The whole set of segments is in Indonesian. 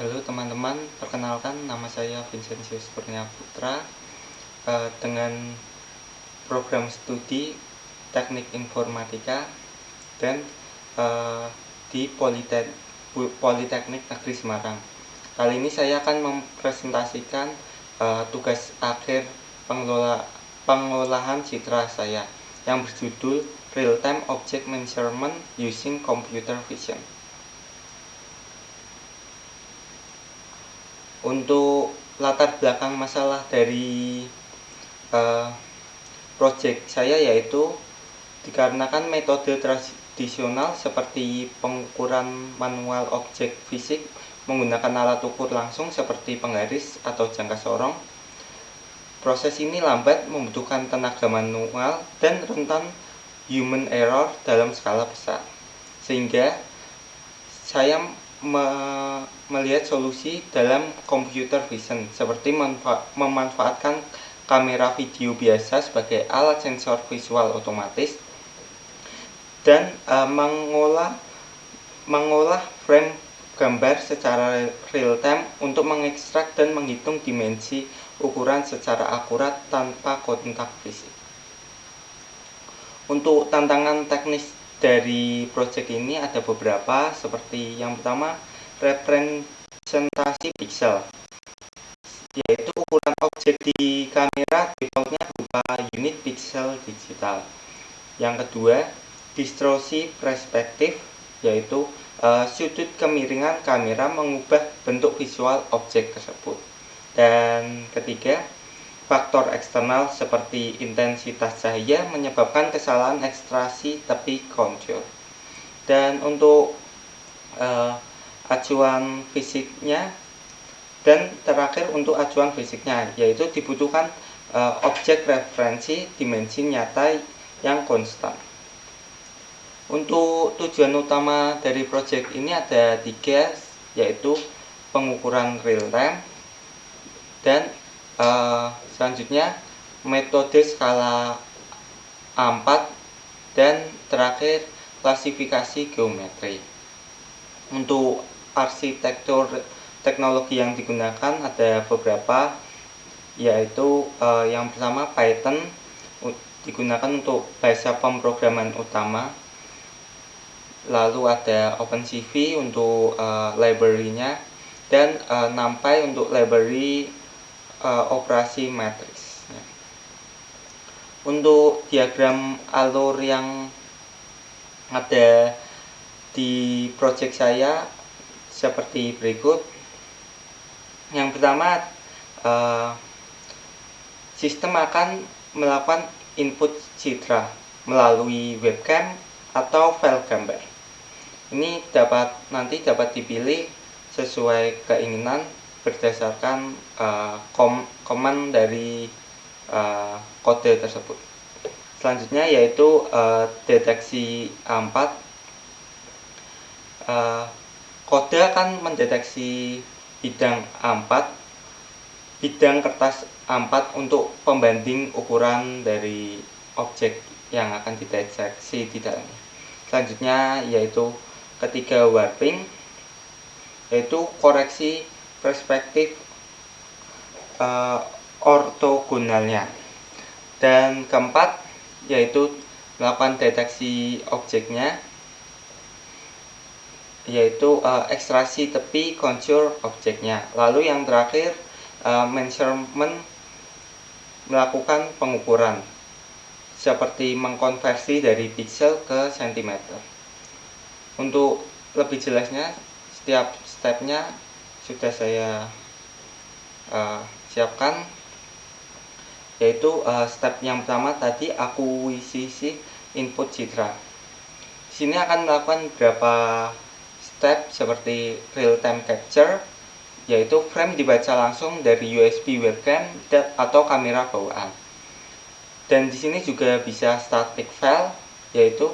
Halo teman-teman, perkenalkan nama saya Vincentius Kurnia Putra dengan program studi Teknik Informatika dan di Politeknik Negeri Semarang. Kali ini saya akan mempresentasikan tugas akhir pengolahan citra saya yang berjudul Real-Time Object Measurement Using Computer Vision. Untuk latar belakang masalah dari project saya yaitu dikarenakan metode tradisional seperti pengukuran manual objek fisik menggunakan alat ukur langsung seperti penggaris atau jangka sorong. Proses ini lambat, membutuhkan tenaga manual dan rentan human error dalam skala besar. Sehingga saya melihat solusi dalam computer vision seperti memanfaatkan kamera video biasa sebagai alat sensor visual otomatis dan mengolah frame gambar secara real time untuk mengekstrak dan menghitung dimensi ukuran secara akurat tanpa kontak fisik. Untuk tantangan teknis dari proyek ini ada beberapa, seperti yang pertama representasi pixel, yaitu ukuran objek di kamera defaultnya berupa unit pixel digital. Yang kedua, distorsi perspektif, yaitu sudut kemiringan kamera mengubah bentuk visual objek tersebut. Dan ketiga, faktor eksternal seperti intensitas cahaya menyebabkan kesalahan ekstraksi tepi kontur. Dan untuk acuan fisiknya, dan terakhir untuk acuan fisiknya, yaitu dibutuhkan objek referensi dimensi nyata yang konstan. Untuk tujuan utama dari proyek ini ada 3, yaitu pengukuran real time, dan selanjutnya metode skala A4, dan terakhir klasifikasi geometri. Untuk arsitektur teknologi yang digunakan ada beberapa, yaitu yang pertama Python digunakan untuk bahasa pemrograman utama. Lalu ada OpenCV untuk library-nya, dan NumPy untuk library operasi matriks. Untuk diagram alur yang ada di project saya seperti berikut. Yang pertama, sistem akan melakukan input citra melalui webcam atau file gambar. Ini nanti dapat dipilih sesuai keinginan berdasarkan command dari kode tersebut. Selanjutnya yaitu deteksi A4. Kode akan mendeteksi bidang A4, bidang kertas A4 untuk pembanding ukuran dari objek yang akan dideteksi di dalamnya. Selanjutnya yaitu ketiga, warping, yaitu koreksi perspektif ortogonalnya. Dan keempat yaitu melakukan deteksi objeknya, yaitu ekstraksi tepi kontur objeknya. Lalu yang terakhir measurement, melakukan pengukuran seperti mengkonversi dari pixel ke cm. Untuk lebih jelasnya, setiap stepnya sudah saya siapkan, yaitu step yang pertama tadi akuisisi input citra. Di sini akan melakukan beberapa step seperti real time capture, yaitu frame dibaca langsung dari USB webcam atau kamera bawaan. Dan di sini juga bisa static file, yaitu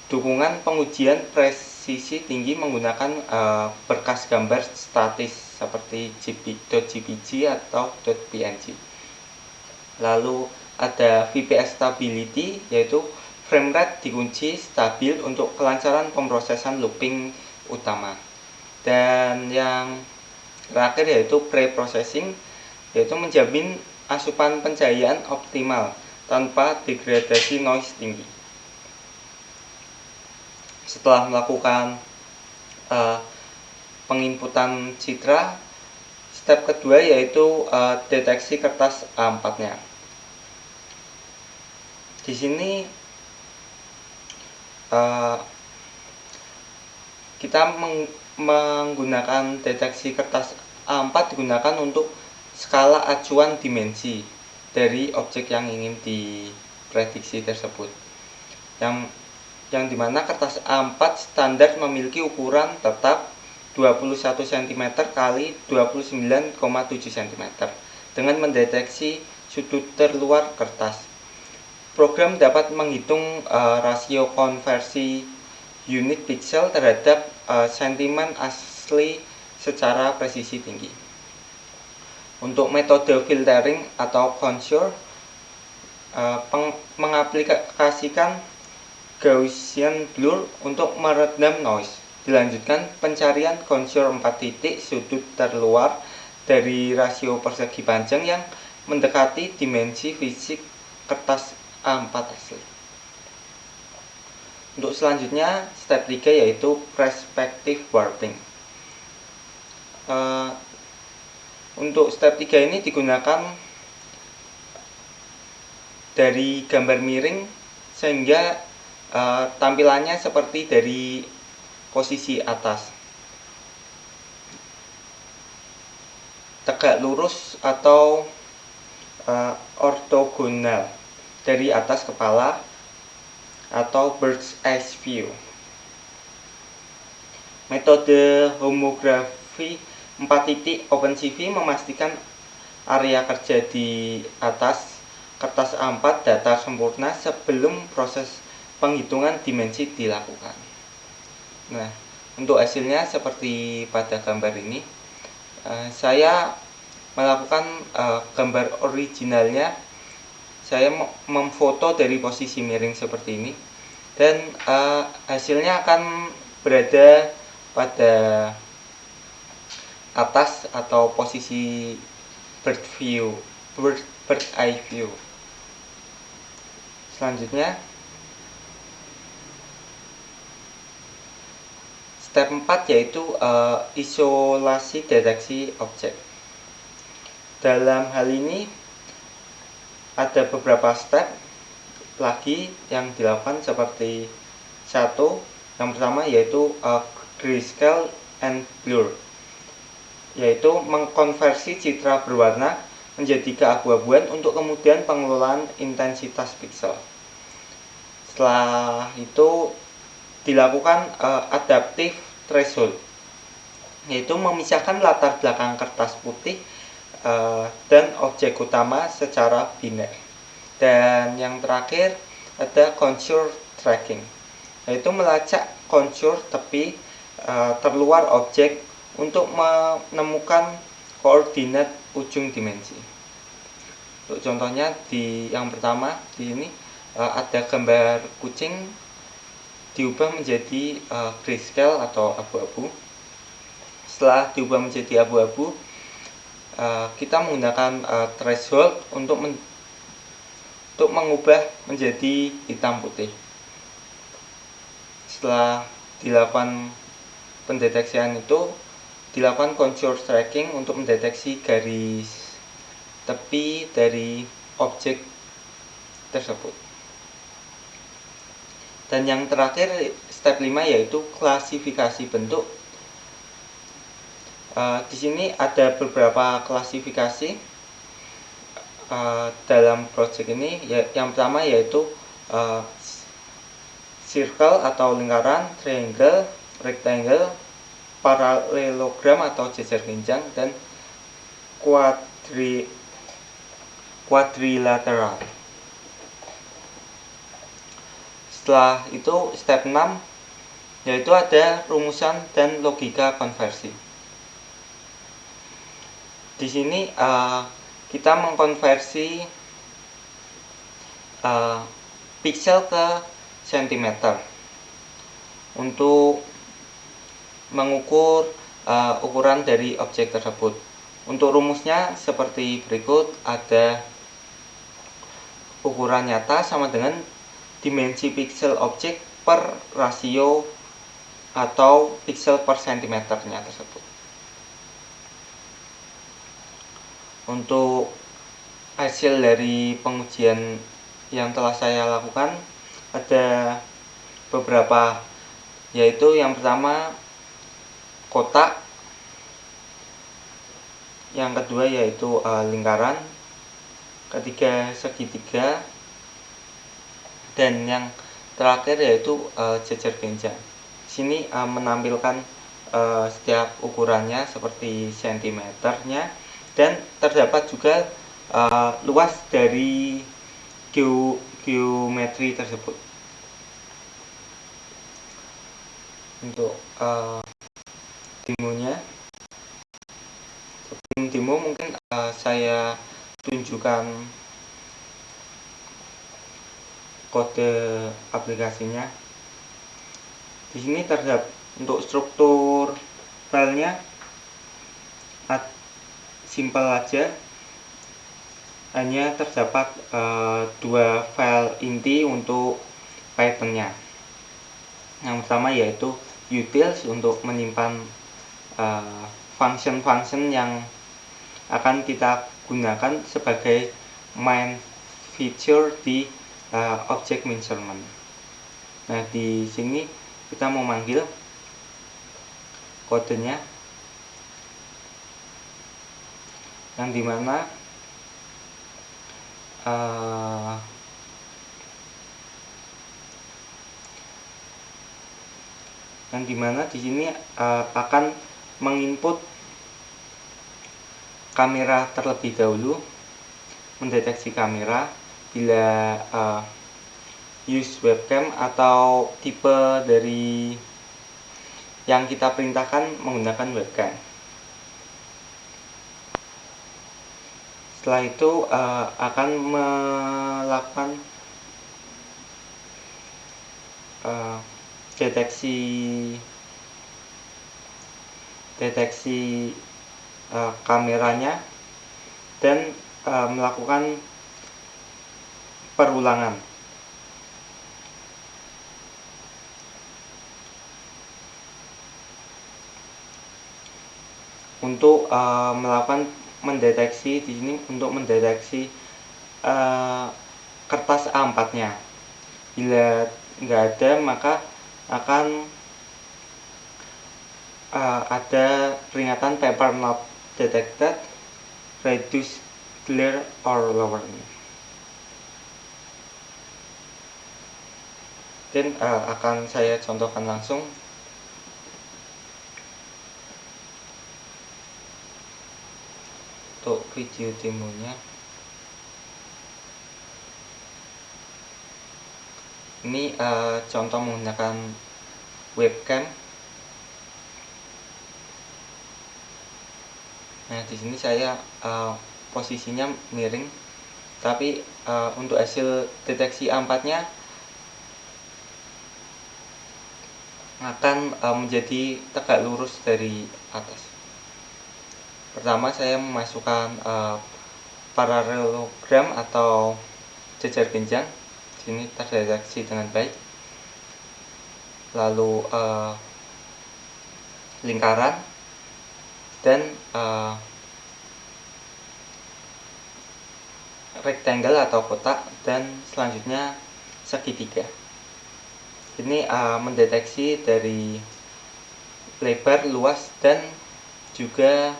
dukungan pengujian presisi tinggi menggunakan berkas gambar statis seperti .jpg atau .png. Lalu ada VPS stability, yaitu frame rate dikunci stabil untuk kelancaran pemrosesan looping utama. Dan yang terakhir yaitu pre-processing, yaitu menjamin asupan pencahayaan optimal tanpa degradasi noise tinggi. Setelah melakukan penginputan citra, step kedua yaitu deteksi kertas A4-nya. Di sini kita menggunakan deteksi kertas A4 digunakan untuk skala acuan dimensi dari objek yang ingin diprediksi tersebut. Yang dimana kertas A4 standar memiliki ukuran tetap 21 cm kali 29,7 cm dengan mendeteksi sudut terluar kertas. Program dapat menghitung rasio konversi unit pixel terhadap sentimen asli secara presisi tinggi. Untuk metode filtering atau contour, mengaplikasikan Gaussian blur untuk meredam noise. Dilanjutkan pencarian contour 4 titik sudut terluar dari rasio persegi panjang yang mendekati dimensi fisik kertas A4 asli. Untuk selanjutnya, step 3 yaitu perspective warping. Untuk step 3 ini digunakan dari gambar miring sehingga tampilannya seperti dari posisi atas, tegak lurus atau ortogonal dari atas kepala atau bird's eye view. Metode homografi 4 titik OpenCV memastikan area kerja di atas kertas A4 datar sempurna sebelum proses penghitungan dimensi dilakukan. Nah, untuk hasilnya seperti pada gambar ini, saya melakukan gambar originalnya. Saya memfoto dari posisi miring seperti ini, dan hasilnya akan berada pada atas atau posisi bird eye view. Selanjutnya, step 4 yaitu isolasi deteksi objek. Dalam hal ini ada beberapa step lagi yang dilakukan seperti yang pertama yaitu grayscale and blur, yaitu mengkonversi citra berwarna menjadi keabu-abuan untuk kemudian pengelolaan intensitas pixel. Setelah itu dilakukan adaptive threshold, yaitu memisahkan latar belakang kertas putih dan objek utama secara biner. Dan yang terakhir ada contour tracking, yaitu melacak contour tepi terluar objek untuk menemukan koordinat ujung dimensi. Untuk contohnya yang pertama di sini ada gambar kucing diubah menjadi grayscale atau abu-abu. Setelah diubah menjadi abu-abu, kita menggunakan threshold untuk mengubah menjadi hitam putih. Setelah dilakukan pendeteksian itu, dilakukan contour tracking untuk mendeteksi garis tepi dari objek tersebut. Dan yang terakhir, step 5 yaitu klasifikasi bentuk. Di sini ada beberapa klasifikasi dalam project ini. Yang pertama yaitu circle atau lingkaran, triangle, rectangle, parallelogram atau jejer genjang, dan quadrilateral. Setelah itu step 6 yaitu ada rumusan dan logika konversi. Di sini kita mengkonversi pixel ke sentimeter untuk mengukur ukuran dari objek tersebut. Untuk rumusnya seperti berikut, ada ukuran nyata sama dengan dimensi piksel objek per rasio atau piksel per sentimeternya tersebut. Untuk hasil dari pengujian yang telah saya lakukan ada beberapa, yaitu yang pertama kotak, yang kedua yaitu lingkaran, ketiga segitiga, dan yang terakhir yaitu jejer genjang. Sini menampilkan setiap ukurannya seperti sentimeternya, dan terdapat juga luas dari geometri tersebut. Untuk demonya, sebelum demo mungkin saya tunjukkan kode aplikasinya. Di sini terdapat untuk struktur filenya simple aja, hanya terdapat dua file inti untuk Python-nya. Yang pertama yaitu utils untuk menyimpan function-function yang akan kita gunakan sebagai main feature di object measurement. Nah, di sini kita mau manggil kodenya, yang dimana di sini akan menginput kamera terlebih dahulu, mendeteksi kamera bila use webcam atau tipe dari yang kita perintahkan menggunakan webcam. Setelah itu akan melakukan deteksi kameranya dan melakukan perulangan. Untuk melakukan mendeteksi di sini, untuk mendeteksi kertas A4-nya. Bila nggak ada, maka akan ada peringatan paper not detected, reduce glare or lower. Dan akan saya contohkan langsung. Untuk video demonya, ini contoh menggunakan webcam. Nah, di sini saya posisinya miring, tapi untuk hasil deteksi A4-nya akan menjadi tegak lurus dari atas. Pertama saya memasukkan parallelogram atau jejer genjang. Sini terdeteksi dengan baik. Lalu lingkaran dan rectangle atau kotak, dan selanjutnya segitiga. Ini mendeteksi dari lebar, luas, dan juga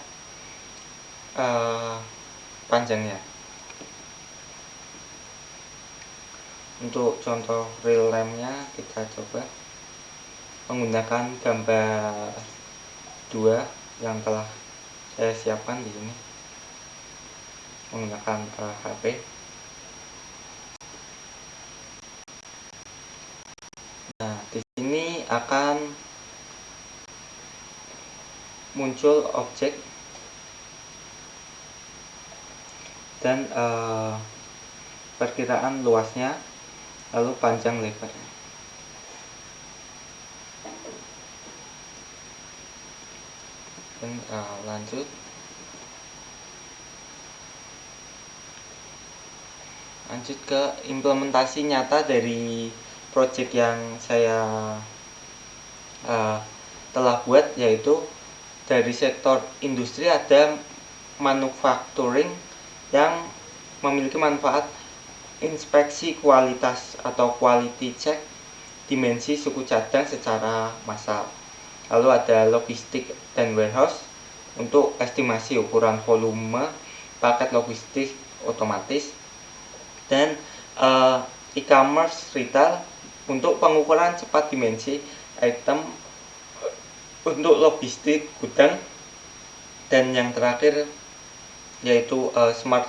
panjangnya. Untuk contoh real lamp-nya kita coba menggunakan gambar 2 yang telah saya siapkan di sini menggunakan HP. Nah, di sini akan muncul objek dan perkiraan luasnya, lalu panjang lebarnya. Dan lanjut ke implementasi nyata dari project yang saya telah buat, yaitu dari sektor industri ada manufacturing yang memiliki manfaat inspeksi kualitas atau quality check dimensi suku cadang secara massal. Lalu ada logistik dan warehouse untuk estimasi ukuran volume paket logistik otomatis, dan e-commerce retail untuk pengukuran cepat dimensi item untuk logistik gudang, dan yang terakhir yaitu smart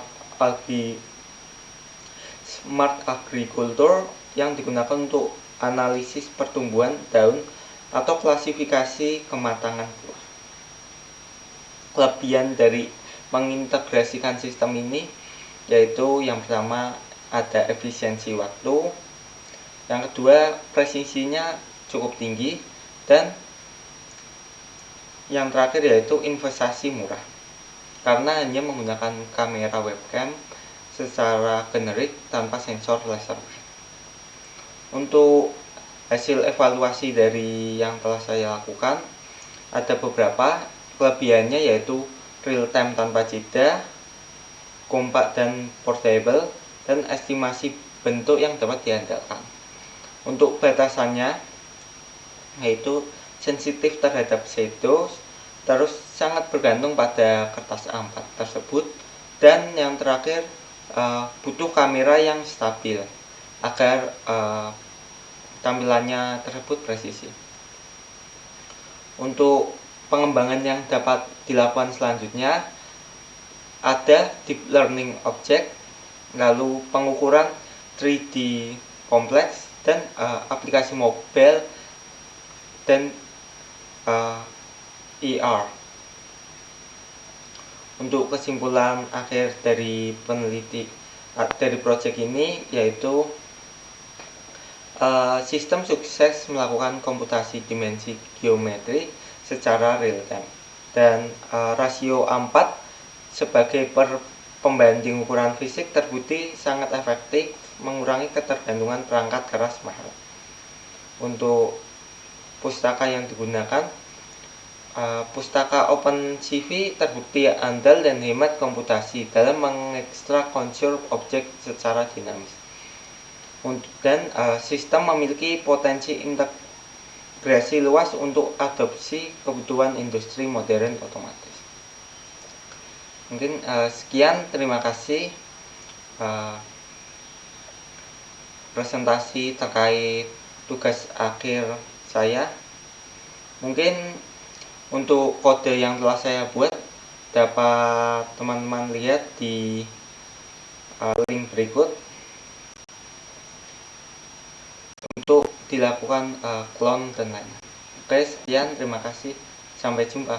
agriculture yang digunakan untuk analisis pertumbuhan daun atau klasifikasi kematangan buah. Kelebihan dari mengintegrasikan sistem ini yaitu yang pertama ada efisiensi waktu, yang kedua presisinya cukup tinggi, dan yang terakhir yaitu investasi murah karena hanya menggunakan kamera webcam secara generik tanpa sensor laser. Untuk hasil evaluasi dari yang telah saya lakukan, ada beberapa kelebihannya yaitu real time tanpa jeda, kompak dan portable, dan estimasi bentuk yang dapat diandalkan. Untuk batasannya yaitu sensitif terhadap shadow, terus sangat bergantung pada kertas A4 tersebut, dan yang terakhir butuh kamera yang stabil agar tampilannya tersebut presisi. Untuk pengembangan yang dapat dilakukan selanjutnya ada deep learning object, lalu pengukuran 3D kompleks, dan aplikasi mobile dan ER. Untuk kesimpulan akhir dari proyek ini yaitu sistem sukses melakukan komputasi dimensi geometri secara real time, dan rasio A4 sebagai pembanding ukuran fisik terbukti sangat efektif mengurangi ketergantungan perangkat keras mahal. Untuk pustaka yang digunakan, pustaka OpenCV terbukti andal dan hemat komputasi dalam mengekstrak kontur objek secara dinamis. Dan sistem memiliki potensi integrasi luas untuk adopsi kebutuhan industri modern otomatis. Mungkin sekian, terima kasih presentasi terkait tugas akhir saya. Mungkin untuk kode yang telah saya buat dapat teman-teman lihat di link berikut untuk dilakukan clone dan lain. Oke, sekian, terima kasih, sampai jumpa.